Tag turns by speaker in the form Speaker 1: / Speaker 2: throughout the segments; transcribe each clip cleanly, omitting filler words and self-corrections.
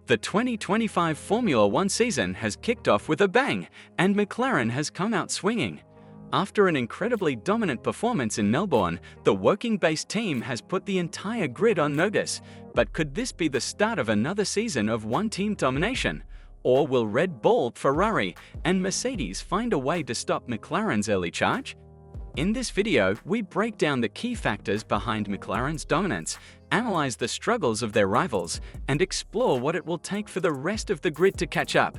Speaker 1: The 2025 Formula One season has kicked off with a bang, and McLaren has come out swinging. After an incredibly dominant performance in Melbourne, the working-based team has put the entire grid on notice. But could this be the start of another season of one-team domination? Or will Red Bull, Ferrari, and Mercedes find a way to stop McLaren's early charge? In this video, we break down the key factors behind McLaren's dominance, analyze the struggles of their rivals, and explore what it will take for the rest of the grid to catch up.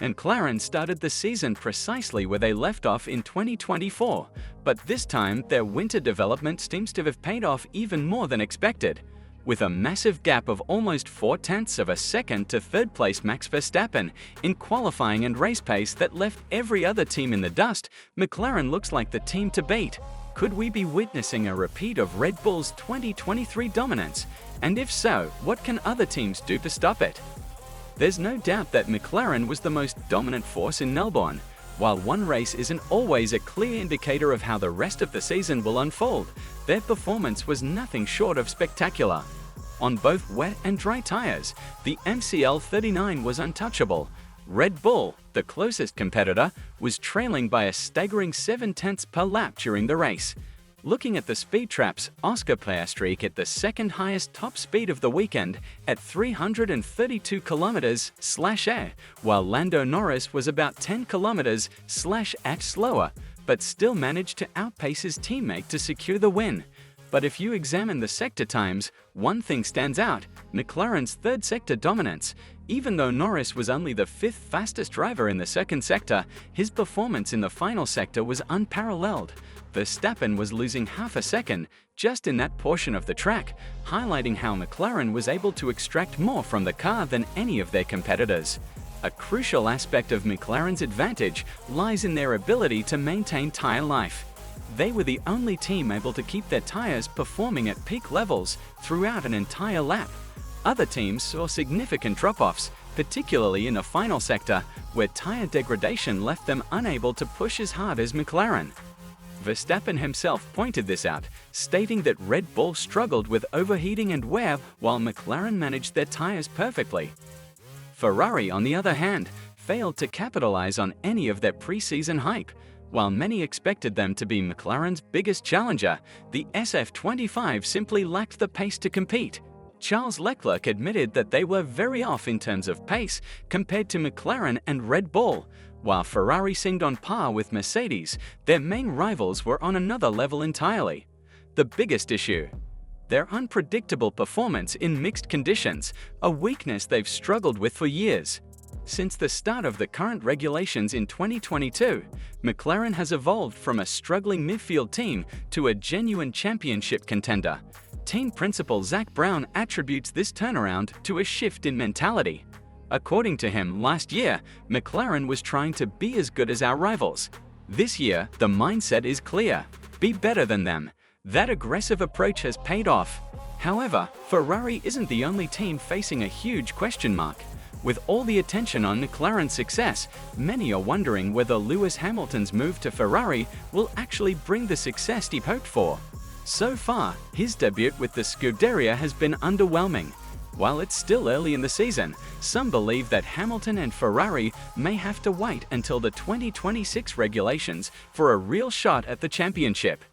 Speaker 1: McLaren started the season precisely where they left off in 2024, but this time their winter development seems to have paid off even more than expected. With a massive gap of almost 0.4 of a second to third-place Max Verstappen in qualifying and race pace that left every other team in the dust, McLaren looks like the team to beat. Could we be witnessing a repeat of Red Bull's 2023 dominance? And if so, what can other teams do to stop it? There's no doubt that McLaren was the most dominant force in Melbourne. While one race isn't always a clear indicator of how the rest of the season will unfold, their performance was nothing short of spectacular. On both wet and dry tires, the MCL 39 was untouchable. Red Bull, the closest competitor, was trailing by a staggering 0.7 per lap during the race. Looking at the speed traps, Piastri hit the second highest top speed of the weekend at 332 km/h, while Lando Norris was about 10 km/h slower, but still managed to outpace his teammate to secure the win. But if you examine the sector times, one thing stands out: McLaren's third sector dominance. Even though Norris was only the fifth fastest driver in the second sector, his performance in the final sector was unparalleled. Verstappen was losing half a second just in that portion of the track, highlighting how McLaren was able to extract more from the car than any of their competitors. A crucial aspect of McLaren's advantage lies in their ability to maintain tire life. They were the only team able to keep their tires performing at peak levels throughout an entire lap. Other teams saw significant drop-offs, particularly in the final sector, where tire degradation left them unable to push as hard as McLaren. Verstappen himself pointed this out, stating that Red Bull struggled with overheating and wear while McLaren managed their tires perfectly. Ferrari, on the other hand, failed to capitalize on any of their pre-season hype. While many expected them to be McLaren's biggest challenger, the SF25 simply lacked the pace to compete. Charles Leclerc admitted that they were very off in terms of pace compared to McLaren and Red Bull. While Ferrari seemed on par with Mercedes, their main rivals were on another level entirely. The biggest issue: their unpredictable performance in mixed conditions, a weakness they've struggled with for years. Since the start of the current regulations in 2022, McLaren has evolved from a struggling midfield team to a genuine championship contender. Team principal Zak Brown attributes this turnaround to a shift in mentality. According to him, last year, McLaren was trying to be as good as our rivals. This year, the mindset is clear: be better than them. That aggressive approach has paid off. However, Ferrari isn't the only team facing a huge question mark. With all the attention on McLaren's success, many are wondering whether Lewis Hamilton's move to Ferrari will actually bring the success he hoped for. So far, his debut with the Scuderia has been underwhelming. While it's still early in the season, some believe that Hamilton and Ferrari may have to wait until the 2026 regulations for a real shot at the championship.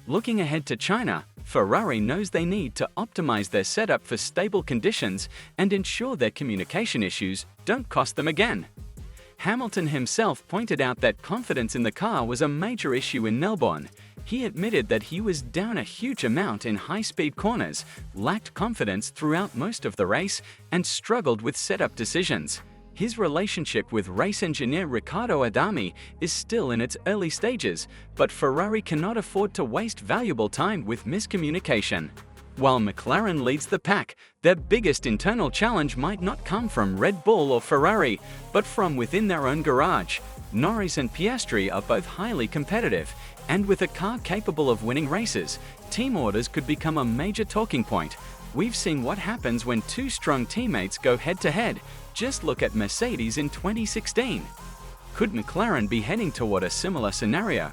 Speaker 1: Looking ahead to China, Ferrari knows they need to optimize their setup for stable conditions and ensure their communication issues don't cost them again. Hamilton himself pointed out that confidence in the car was a major issue in Melbourne. He admitted that he was down a huge amount in high-speed corners, lacked confidence throughout most of the race, and struggled with setup decisions. His relationship with race engineer Riccardo Adami is still in its early stages, but Ferrari cannot afford to waste valuable time with miscommunication. While McLaren leads the pack, their biggest internal challenge might not come from Red Bull or Ferrari, but from within their own garage. Norris and Piastri are both highly competitive, and with a car capable of winning races, team orders could become a major talking point. We've seen what happens when two strong teammates go head-to-head. Just look at Mercedes in 2016. Could McLaren be heading toward a similar scenario?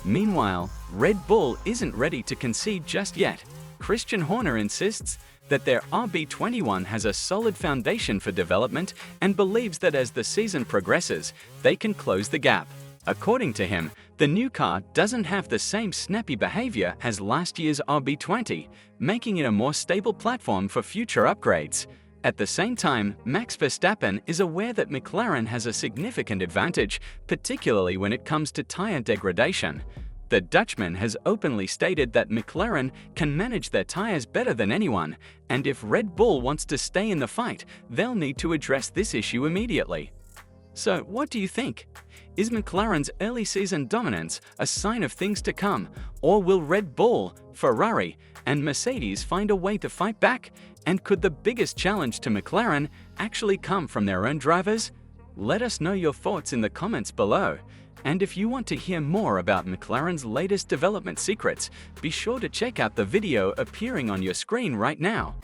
Speaker 1: Meanwhile, Red Bull isn't ready to concede just yet. Christian Horner insists that their RB21 has a solid foundation for development and believes that as the season progresses, they can close the gap. According to him, the new car doesn't have the same snappy behavior as last year's RB20, making it a more stable platform for future upgrades. At the same time, Max Verstappen is aware that McLaren has a significant advantage, particularly when it comes to tyre degradation. The Dutchman has openly stated that McLaren can manage their tyres better than anyone, and if Red Bull wants to stay in the fight, they'll need to address this issue immediately. So, what do you think? Is McLaren's early season dominance a sign of things to come, or will Red Bull, Ferrari, and Mercedes find a way to fight back? And could the biggest challenge to McLaren actually come from their own drivers? Let us know your thoughts in the comments below. And if you want to hear more about McLaren's latest development secrets, be sure to check out the video appearing on your screen right now.